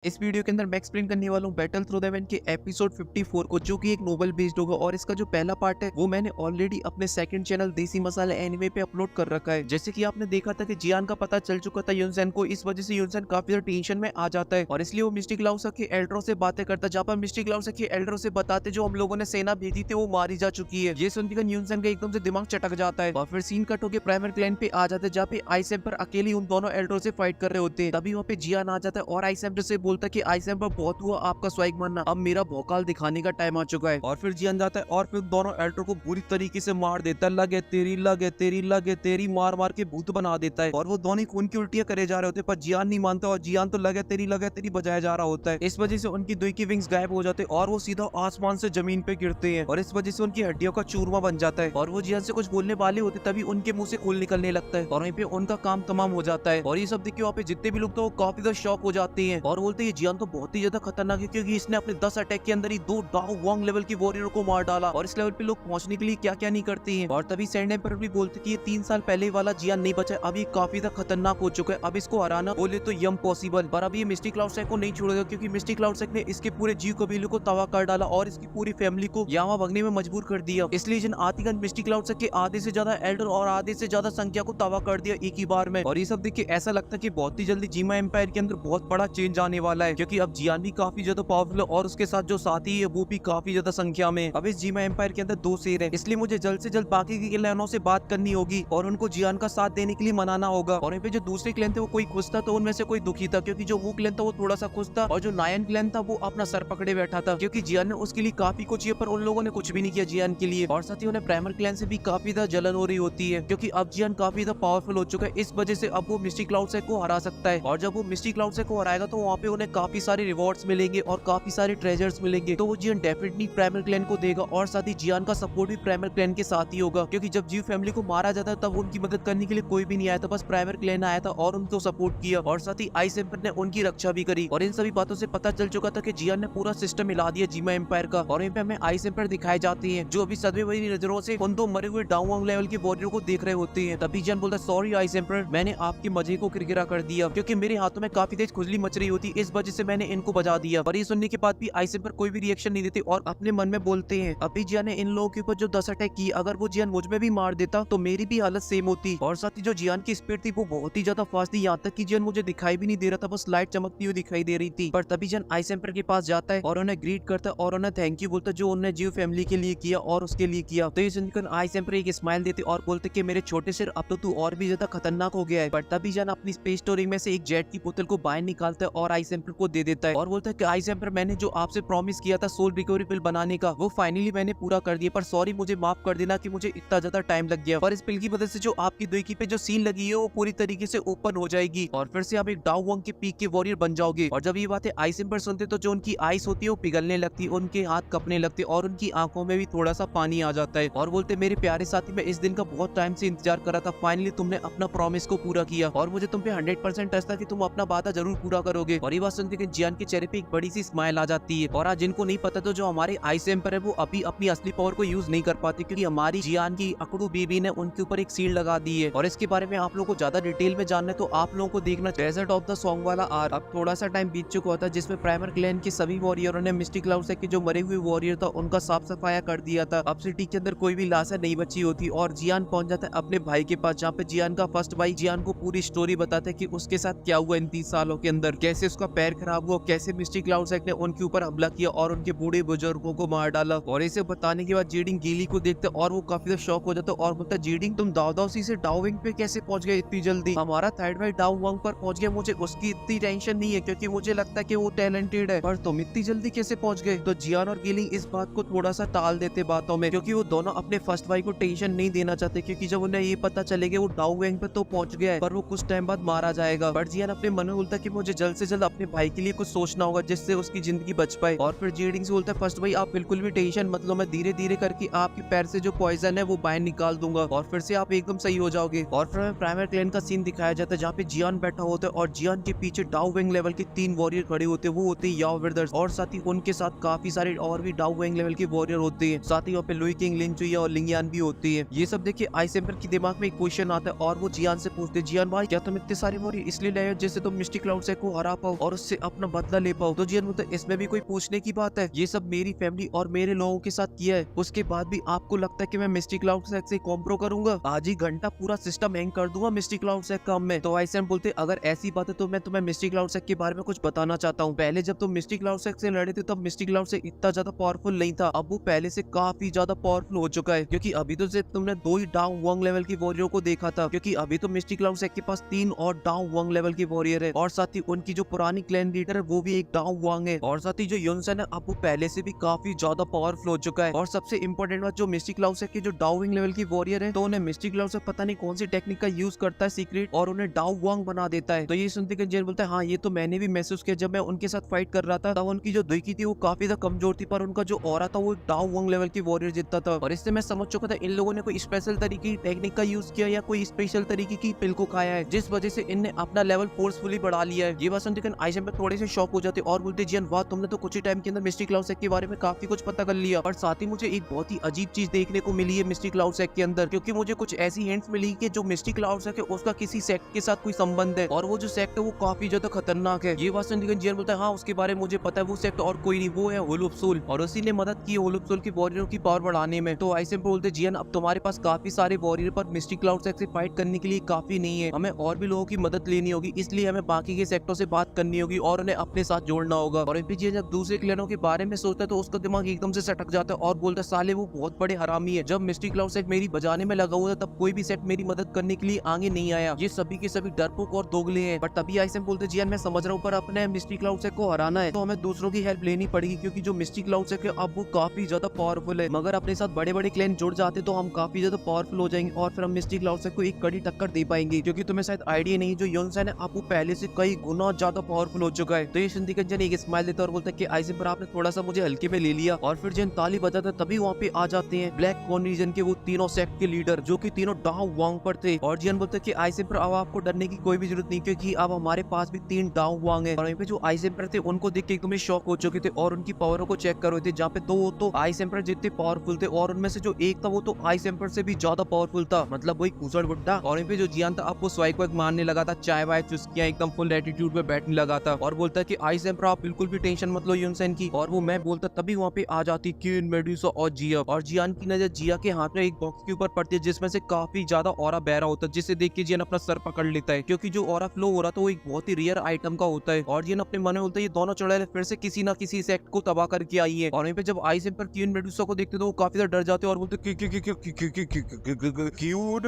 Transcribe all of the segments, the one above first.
इस वीडियो के अंदर मैं एक्सप्लेन करने वाला हूँ बैटल थ्रू द हेवन के एपिसोड 54 को, जो कि एक नोवेल बेस्ड होगा। और इसका जो पहला पार्ट है वो मैंने ऑलरेडी अपने सेकंड चैनल देसी मसाला एनिमे पे अपलोड कर रखा है। जैसे कि आपने देखा था कि जियान का पता चल चुका था युनसेन को, इस वजह से युनसेन काफी ज्यादा टेंशन में आ जाता है और इसलिए वो मिस्टिक लाउसा के एल्डरो से बातें करता है, जहाँ पर मिस्टिक लाउसा के एल्डरो से बताते जो हम लोगों ने सेना भेजी थी वो मारी जा चुकी है। ये सुनकर युनसेन का एकदम से दिमाग चटक जाता है और फिर सीन कट होकर प्राइमर क्लैन पे आ जाते हैं, जहाँ पे आइसएम्पर अकेले उन दोनों एल्डरो से फाइट कर रहे होते हैं। तभी वहाँ पे जियान आ जाता है और आइसएम्पर से बोलता है कि आइसएम्पर बहुत हुआ आपका स्वाइग मारना, अब मेरा भौकाल दिखाने का टाइम आ चुका है। और फिर जियान जाता है और फिर दोनों एल्डरो को बुरी तरीके से मार देता है। लगे तेरी लगे तेरी लगे तेरी मार मार के भूत बना देता है और वो दोनों खून की उल्टियां करे जा रहे होते हैं, पर जियान नहीं मानता और जियान तो लगे तेरी बजाया जा रहा होता है। इस वजह से उनकी दो की विंग्स गायब हो जाते हैं और वो सीधा आसमान से जमीन पे गिरते हैं और इस वजह से उनकी हड्डियों का चूरमा बन जाता है। और वो जियान से कुछ बोलने वाले होते तभी उनके मुंह से खून निकलने लगता है और वहीं पे उनका काम तमाम हो जाता है। और ये सब देख के वहाँ पे जितने भी लोग तो काफी ज्यादा शॉक हो जाते हैं और बोलते हैं जियान तो बहुत ही ज्यादा खतरनाक है, क्योंकि इसने अपने 10 अटैक के अंदर ही 2 डाउ वांग लेवल की वॉरियर को मार डाला और इस लेवल पे लोग पहुंचने के लिए क्या क्या नहीं करते हैं। और तभी सैंड एम्पर भी बोलते कि ये 3 साल पहले वाला जियान नहीं बचा, अभी काफी ज्यादा खतरनाक हो चुका है, अब इसको हराना बोले तो यम पॉसिबल। पर अभी मिस्टिक क्लाउड सेक को नहीं छोड़ेगा, क्योंकि मिस्टिक क्लाउड सेक ने इसके पूरे जीव कबीले को तबाह कर डाला और इसकी पूरी फैमिली को यहाँ भगने में मजबूर कर दिया। इसलिए जिन आतिगन मिस्टिक क्लाउड सेक के आधे से ज्यादा एल्डर और आधे से ज्यादा संख्या को तबाह कर दिया एक ही बार में। और ये सब देख के ऐसा लगता है कि बहुत ही जल्दी जीमा एम्पायर के अंदर बहुत बड़ा चेंज आने वाला है, क्योंकि अब जियान भी काफी ज्यादा पावरफुल है और उसके साथ जो साथी है वो भी काफी ज्यादा संख्या में। अब इस जीमा एम्पायर के अंदर 2 शेर है, इसलिए मुझे जल्द से जल्द बाकी के क्लैनों से बात करनी होगी और उनको जियान का साथ देने के लिए मनाना होगा। और यहाँ पे जो दूसरे क्लैन थे वो कोई खुश था तो उनमें से कोई दुखी था, क्योंकि जो वो क्लैन था वो थोड़ा सा खुश था और जो नायन क्लैन था वो अपना सर पकड़े बैठा था, क्योंकि जियान ने उसके लिए काफी कुछ किया पर उन लोगों ने कुछ भी नहीं किया जियान के लिए। और साथ ही उन्हें प्राइमर क्लैन से भी काफी ज्यादा जलन हो रही होती है, क्योंकि अब जियान काफी ज्यादा पावरफुल हो चुका है। इस वजह से अब वो मिस्टिक क्लाउड सेक को हरा सकता है और जब वो मिस्टिक क्लाउड सेक को हराएगा तो वहाँ पे उन्हें काफी सारे रिवॉर्ड्स मिलेंगे और काफी सारे ट्रेजर्स मिलेंगे, तो वो जियान डेफिनेटली प्राइमर क्लैन को देगा। और साथ ही जियान का सपोर्ट भी प्राइमर क्लैन के साथ ही होगा, क्योंकि जब जीव फैमिली को मारा जाता है तब उनकी मदद करने के लिए कोई भी नहीं आया था, बस प्राइमर क्लैन आया था और उनको सपोर्ट किया और साथ ही आइस एम्पर ने उनकी रक्षा भी करी। और इन सभी बातों से पता चल चुका था कि जियान ने पूरा सिस्टम हिला दिया जीमा एम्पायर का। और यहाँ पे हमें आइस एम्पर दिखाए जाते हैं जो अभी सदमे हुई नजरों से उन 2 मरे हुए डाउन लेवल के वॉरियर को देख रहे होते हैं। तभी जियान बोलता है सॉरी आइस एम्पर, मैंने आपके मजे को किरकिरा कर दिया, क्योंकि मेरे हाथों में काफी तेज खुजली मच रही होती, इस वजह से मैंने इनको बजा दिया। पर ये सुनने के बाद भी आइस एम्पर कोई भी रिएक्शन नहीं देते और अपने मन में बोलते हैं अभी जियान ने इन लोगों के ऊपर जो 10 अटैक किए, अगर वो जियान मुझ में भी मार देता तो मेरी भी हालत सेम होती। और साथ ही जो जियान की स्पीड थी वो बहुत ही ज्यादा फास्ट थी, यहाँ तक कि जियान मुझे दिखाई भी नहीं दे रहा था, बस लाइट चमकती हुई दिखाई दे रही थी। पर तभी जियान आइस एम्पर के पास जाता है और उन्हें ग्रीट करता है और उन्हें थैंक यू बोलता है जो उन्हें जीव फैमिली के लिए किया और उसके लिए किया। तो ये सुनकर आइस एम्पर एक स्माइल देते और बोलते कि मेरे छोटे सिर अब तो तू और भी ज्यादा खतरनाक हो गया है। पर तभी जियान अपनी स्पेस स्टोरेज में से एक जेट की बोतल को बाहर निकालता है और आइस एम्पर को दे देता है और बोलता है कि आइस एम्पर, मैंने जो आपसे प्रॉमिस किया था सोल रिकवरी पिल बनाने का वो फाइनली मैंने पूरा कर दिया, पर सॉरी मुझे माफ कर देना कि मुझे इतना ज्यादा टाइम लग गया। पर इस पिल की वजह से जो आपकी दुई पे जो सीन लगी है वो पूरी तरीके से ओपन हो जाएगी और फिर से आप एक डाउ वंग के पीक के वॉरियर बन जाओगे। और जब ये बातें आइस एम्पर सुनते तो जो उनकी आइस होती है वो पिघलने लगती, उनके हाथ कपने लगते और उनकी आंखों में भी थोड़ा सा पानी आ जाता है और बोलते मेरे प्यारे साथी, मैं इस दिन का बहुत टाइम से इंतजार कर रहा था, फाइनली तुमने अपना प्रॉमिस को पूरा किया और मुझे तुम पे 100% ट्रस्ट था कि तुम अपना वादा जरूर पूरा करोगे। और ये बात सुनते कि जियान के चेहरे पे एक बड़ी सी स्माइल आ जाती है। और आज जिनको नहीं पता तो जो हमारे आइस एम्पर है वो अभी अपनी असली पावर को यूज नहीं कर पाते, क्योंकि हमारी जियान की अकड़ू बीबी ने उनके ऊपर एक सील लगा दी है। और इसके बारे में आप लोगों को ज्यादा डिटेल में जानना है तो आप लोगों को देखना डेजर्ट ऑफ द सॉन्ग वाला आर। अब थोड़ा सा टाइम बीत चुका था जिसमें प्राइमर क्लैन के सभी वॉरियरों ने मिस्टिक क्लाउड सेक के जो मरे हुए वॉरियर था उनका साफ सफाया कर दिया था। अब सिटी के अंदर कोई भी लाश नहीं बची होती और जियान पहुंच जाता है अपने भाई के पास, जहाँ पे जियान का फर्स्ट भाई जियान को पूरी स्टोरी बताता है कि उसके साथ क्या हुआ इन 30 सालों के अंदर, कैसे उसका पैर खराब हुआ, कैसे मिस्टिक क्लाउड सेक ने उनके ऊपर हमला किया और उनके बूढ़े बुजुर्गों को मार डाला। और इसे बताने के बाद जीडिंग गीली को देखते और वो काफी शौक हो जाता और बोलता जीडिंग, तुम दाऊदाउसी से डाउविंग पे कैसे पहुंच गए इतनी जल्दी? हमारा थर्ड भाई डाउ वंग पर पहुंच गया, मुझे उसकी इतनी टेंशन नहीं है क्योंकि मुझे लगता है कि वो टैलेंटेड है, पर तुम इतनी जल्दी कैसे पहुंच गए? तो जियान और गीलिंग इस बात को थोड़ा सा टाल देते बातों में, क्योंकि वो दोनों अपने फर्स्ट भाई को टेंशन नहीं देना चाहते, क्योंकि जब उन्हें ये पता चलेगा वो डाउ वंग पे तो पहुंच गया है पर वो कुछ टाइम बाद मारा जाएगा। बट जियान अपने मन में बोलता कि मुझे जल्द से जल्द अपने भाई के लिए कुछ सोचना होगा जिससे उसकी जिंदगी बच पाए। और फिर जीडिंग से बोलता है फर्स्ट भाई आप बिल्कुल भी टेंशन मत लो, मैं धीरे धीरे करके आपके पैर से जो पॉइजन है वो बाहर निकाल दूंगा और फिर से आप एकदम सही हो जाओगे। और फिर हमें प्राइमर क्लैन का सीन दिखाया जाता है जहाँ पे जियान बैठा होता है और जियान के पीछे डाउ वंग लेवल के 3 वॉरियर खड़े होते हैं, वो होते हैं याओ ब्रदर्स और साथ ही उनके साथ काफी सारे और भी डाउ वंग लेवल के वॉरियर होते हैं, साथ ही वहाँ पे लुई किंग, लिन चुया और लिंगयान भी होती है। ये सब देखिए आइस एम्पर के दिमाग में एक क्वेश्चन आता है और वो जियान से पूछते जियान भाई क्या तुम इतने सारे वॉरियर इसलिए लाए हो जिससे तुम मिस्टिक क्लाउड सेक को हरा पाओ? और उससे अपना बदला ले पाऊं। तो जियन बोलता है इसमें भी कोई पूछने की बात है, ये सब मेरी फैमिली और मेरे लोगों के साथ किया है, उसके बाद भी आपको लगता है कि मैं मिस्टिक क्लाउड सेक से कॉम्प्रो करूंगा? आज ही घंटा पूरा सिस्टम हैंग कर दूंगा मिस्टिक क्लाउड सेक काम में। तो आइसन बोलते अगर ऐसी बात है तो मैं तुम्हें मिस्टिक क्लाउड सेक के बारे में कुछ बताना चाहता हूँ। पहले जब तुम मिस्टिक क्लाउड सेक से लड़े थे तब मिस्टिक क्लाउड से इतना ज्यादा पावरफुल नहीं था, अब वो पहले से काफी ज्यादा पावरफुल हो चुका है, क्योंकि अभी तो सिर्फ तुमने 2 ही डाउन वंग लेवल की वॉरियर को देखा था, क्योंकि अभी तो मिस्टिक क्लाउड सेक के पास 3 और डाउन वंग लेवल की वॉरियर है, और साथ ही उनकी जो पुरानी क्लैन लीडर है वो भी एक डाउन वंग है, और साथ ही जो युनसेन है अब वो पहले से भी काफी ज्यादा पावरफुल हो चुका है। और सबसे इंपॉर्टेंट बात, जो मिस्टिक क्लाउड सेक के जो डाउन लेवल की वॉरियर है तो उन्हें मिस्टिक क्लाउड सेक पता नहीं कौन सी टेक्निक का यूज करता है सीक्रेट, और उन्हें डाउन वंग बना देता है। तो ये सुनते के जेन बोलता है हाँ ये तो मैंने भी महसूस किया, जब मैं उनके साथ फाइट कर रहा था तब उनकी जो दुई की थी वो काफी ज्यादा कमजोर थी, पर उनका जो ऑरा था वो डाउन वंग लेवल की वॉरियर जितना था, और इससे मैं समझ चुका था इन लोगों ने कोई स्पेशल तरीके की टेक्निक का यूज किया या कोई स्पेशल तरीके की पिल को खाया है, जिस वजह से इनने अपना लेवल फोर्सफुली बढ़ा लिया है। ये बात सुनते आइसन पे थोड़े से शॉक हो जाते और बोलते जियन वाह तुमने तो कुछ ही टाइम के अंदर मिस्टिक क्लाउड सेक के बारे में काफी कुछ पता कर लिया। और साथ ही मुझे एक बहुत ही अजीब चीज देखने को मिली है मिस्टिक क्लाउड सेक के अंदर, क्योंकि मुझे कुछ ऐसी हिंट्स मिली कि जो मिस्टिक क्लाउड सेक है उसका किसी सेक्ट के साथ कोई संबंध है, और वो जो सेक्ट है वो काफी ज्यादा खतरनाक है। ये बात सुनते जियन बोलता है हाँ उसके बारे में मुझे पता है, वो सेक्ट और कोई नहीं, वो है होलुपसोल, और उसी ने मदद की होलुपसोल की वॉरियरों की पावर बढ़ाने में। तो आइसन बोलते जियन अब तुम्हारे पास काफी सारे वॉरियर पर मिस्टिक क्लाउड सेक से फाइट करने के लिए काफी नहीं है, हमें और भी लोगों की मदद लेनी होगी, इसलिए हमें बाकी के सेक्टरों से बात करनी होगी और उन्हें अपने साथ जोड़ना होगा। और एमपीजी जब दूसरे क्लैनों के बारे में सोचता है तो उसका दिमाग एकदम से सटक जाता है और बोलता है साले वो बहुत बड़े हरामी है, जब मिस्टिक क्लाउड सेक मेरी बजाने में लगा हुआ था तब कोई भी सेट मेरी मदद करने के लिए आगे नहीं आया, ये सभी के सभी डरपोक और दोगले हैं। बट तभी आइसन बोलते जियान मैं समझ रहा हूँ पर अपने मिस्टिक क्लाउड सेक को हराना है तो हमें दूसरों की हेल्प लेनी पड़ेगी, क्योंकि जो मिस्टिक क्लाउड सेक है अब वो काफी ज्यादा पावरफुल है, मगर अपने साथ बड़े बड़े क्लैन जुड़ जाते तो हम काफी ज्यादा पावरफुल हो जाएंगे और फिर हम मिस्टिक क्लाउड सेक को एक कड़ी टक्कर दे पाएंगे। क्योंकि तुम्हें शायद आइडिया नहीं, जो योनसेन है आप वो पहले से कई गुना ज्यादा पावरफुल हो चुका है। तो ये सुनती कंचन एक स्माइल देता है और बोलता है कि आइसन पर आपने थोड़ा सा मुझे हल्के में ले लिया, और फिर जन ताली बजाता तभी वहाँ पे आ जाते हैं ब्लैक कॉर्न रीजन के वो तीनों सेक्ट के लीडर, जो कि तीनों डाउ वांग पर थे। और जियन बोलते हैं कि आइसन पर अब आपको डरने की कोई भी जरूरत नहीं, क्योंकि अब हमारे पास भी 3 डाउ वांग है। और वहीं पे जो आइसन पर थे उनको देख के एकदम शॉक हो चुके थे और उनकी पावरों को चेक कर रहे थे, जहाँ पे 2 तो आइसन पर जितने पावरफुल थे और उनमें से जो एक था वो तो आइसन पर से भी ज्यादा पावरफुल था, मतलब वही कुसड़ बुड्ढा। और वहीं पे जो जियान था आपको स्वाइक वाइक मारने लगा था, चाय वाय चुस्कियां एकदम फुल एटीट्यूड पे बैठने लगा था और बोलता है कि आइसन पर आप बिल्कुल भी टेंशन मत लो युनसेन की। और वो मैं बोलता तभी वहाँ पे आ जाती क्वीन मेडुसा और जिया, और जियान की नजर जिया के हाथ में एक बॉक्स के ऊपर पड़ती है जिसमें से काफी ज्यादा ऑरा बह रहा होता है, जिसे देख के जियान अपना सर पकड़ लेता है, क्योंकि जो ऑरा फ्लो हो रहा था वो एक बहुत ही रेयर आइटम का होता है। और जियान अपने मन में बोलता है ये दोनों चुड़ैल फिर से किसी ना किसी सेक्ट को तबाह करके आई है। और वहीं पे जब आइसन पर क्वीन मेडुसा को देखते तो वो काफी ज्यादा डर जाते और बोलते क्वीन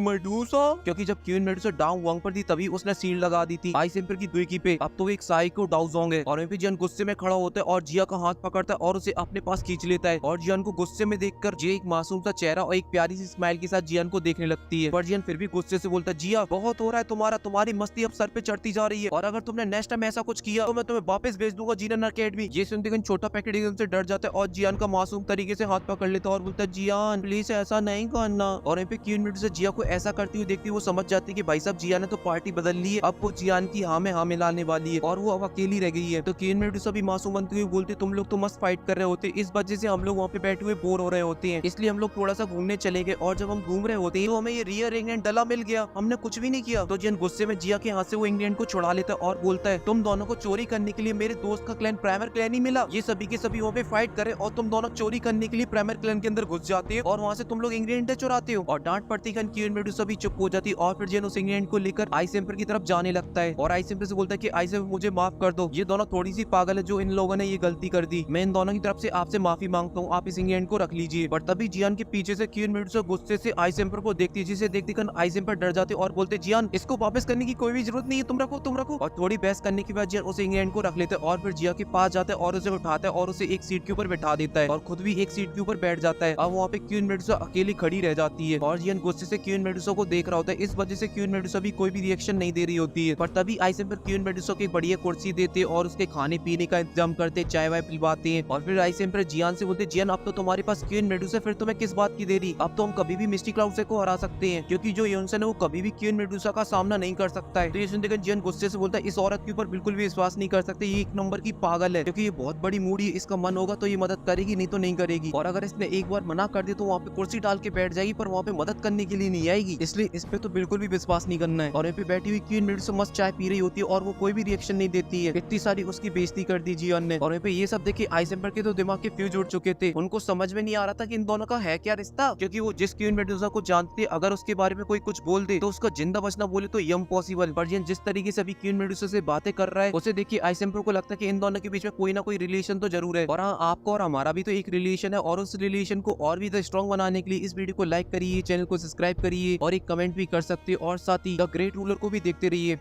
मेडुसा, क्योंकि जब क्वीन मेडुसा डाउन वांग पर थी तभी उसने सील लगा दी थी आइसन पर की दुई पे, अब तो वो एक साइको डाउजोंग है। और वहीं पे जियान गुस्से में खड़ा होता है और जिया का हाथ पकड़ता है और उसे अपने पास खींच लेता है, और जियान को गुस्से में देखकर जिया एक मासूम सा चेहरा और एक प्यारी सी स्माइल के साथ जियान को देखने लगती है। पर जियान फिर भी गुस्से से बोलता है जिया बहुत हो रहा है तुम्हारा, तुम्हारी मस्ती अब सर पे चढ़ती जा रही है, और अगर तुमने नेक्स्ट टाइम ऐसा कुछ किया तो मैं तुम्हें वापस भेज दूंगा जीनन अकेडमी। ये सुनते ही छोटा पैकेट एकदम से डर जाता है और जियान का मासूम तरीके से हाथ पकड़ लेता है और बोलता है जियान प्लीज ऐसा नहीं करना। और वहीं पे क्वीन मेडुसा जिया को ऐसा करती हुई देखती वो समझ जाती है कि भाई साहब जिया ने तो पार्टी बदल ली है, अब वो जियान की हाँ में हाँ मिलाने वाली है और वो अब अकेली रह गई है। तो क्वीन मेडुसा भी मासूम बनती हुई बोलती तुम लोग तो मस्त फाइट कर रहे होते, इस वजह से हम लोग वहाँ पे बैठे हुए बोर हो रहे होते हैं, इसलिए हम लोग थोड़ा सा घूमने चले गए, और जब हम घूम रहे होते हैं तो हमें ये रियर इंग्लैंड डला मिल गया, हमने कुछ भी नहीं किया। तो जियान गुस्से में जिया के हाथ से वो इंग्लैंड को छुड़ा लेता है और बोलता है तुम दोनों को चोरी करने के लिए मेरे दोस्त का क्लैन प्राइमर क्लैन ही मिला, ये सभी के सभी वहाँ पे फाइट करे और तुम दोनों चोरी करने के लिए प्राइमर क्लैन के अंदर घुस जाते हो और वहाँ से तुम लोग इंग्लैंड चुराते हो। और डांट पड़ती है क्वीन मेडुसा भी चुप हो जाती और फिर जियान उस इंग्लैंड को लेकर आइस एम्पर की तरफ जाने लगता है और आइस एम्पर से बोलता है कि आइस एम्पर मुझे माफ कर दो, ये दोनों थोड़ी सी पागल है जो इन लोगों ने ये गलती कर दी, मैं इन दोनों की तरफ से आपसे माफी मांगता हूँ, आप इस इंग्लैंड को रख लीजिए। पर तभी जियान के पीछे से क्वीन मेडुसा गुस्से से आइस एम्पर को देखती है, जिसे देखते आइस एम्पर डर जाते और बोलते जियान इसको वापस करने की कोई भी जरूरत नहीं है, तुम रखो। और थोड़ी बहस करने के बाद जियान उस इंग्लैंड को रख लेते और फिर जिया के पास जाता है और उसे उठाता है और उसे एक सीट के ऊपर बैठा देता है और खुद भी एक सीट के ऊपर बैठ जाता है। अब वहाँ पे क्वीन मेडुसा अकेली खड़ी रह जाती है और जियान गुस्से से क्वीन मेडुसा को देख रहा होता है, इस वजह से क्वीन मेडुसा भी कोई भी रिएक्शन नहीं दे रही होती है। पर तभी आइस एम्पर क्वीन मेडुसा को एक बढ़िया कुर्सी देते और उसके खाने पीने का इंतजाम करते, चाय वाय पिलवाते हैं और फिर आइस एम्पर जियान से बोलते जियान अब तो तुम्हारे पास क्वीन मेडुसा, फिर तुम्हें किस बात की देरी, अब तो हम कभी भी मिस्टिक क्लाउड से को हरा सकते हैं, क्योंकि जो योनसेन है वो कभी भी क्वीन मेडुसा का सामना नहीं कर सकता है। तो ये सुनते जियान गुस्से से बोलता है इस औरत के ऊपर बिल्कुल भी विश्वास नहीं कर सकते, ये एक नंबर की पागल है, क्योंकि ये बहुत बड़ी मूडी है, इसका मन होगा तो ये मदद करेगी नहीं तो नहीं करेगी, और अगर इसने एक बार मना कर दी तो वहाँ पे कुर्सी डाल के बैठ जाएगी पर वहाँ पे मदद करने के लिए नहीं आएगी, इसलिए इस पे तो बिल्कुल भी विश्वास नहीं करना है। और यहाँ पे बैठी हुई क्वीन मेडुसा मस्त चाय पी रही होती है और वो कोई भी रिएक्शन नहीं नहीं देती है। इतनी सारी उसकी बेइज्जती कर दी जियान ने। और वहीं पे ये सब देखे आइसेम्बर के तो दिमाग के फ्यूज उड़ चुके थे। उनको समझ में नहीं आ रहा था कि इन दोनों का है क्या रिश्ता, क्योंकि वो जिस क्वीन मेडुसा को जानते अगर उसके बारे में कोई कुछ बोल दे तो उसका जिंदा बचना बोले तो इम्पॉसिबल। पर जिस तरीके से अभी क्वीन मेडुसा से बातें कर रहा है उसे देखिए आइसेम्बर को लगता है कि इन दोनों के बीच में कोई ना कोई रिलेशन तो जरूर है। और हाँ, आपको और हमारा भी तो एक रिलेशन है और उस रिलेशन को और भी स्ट्रॉन्ग बनाने के लिए इस वीडियो को लाइक करिए, चैनल को सब्सक्राइब करिए और एक कमेंट भी कर सकते हैं और साथ ही द ग्रेट रूलर को भी देखते रहिए।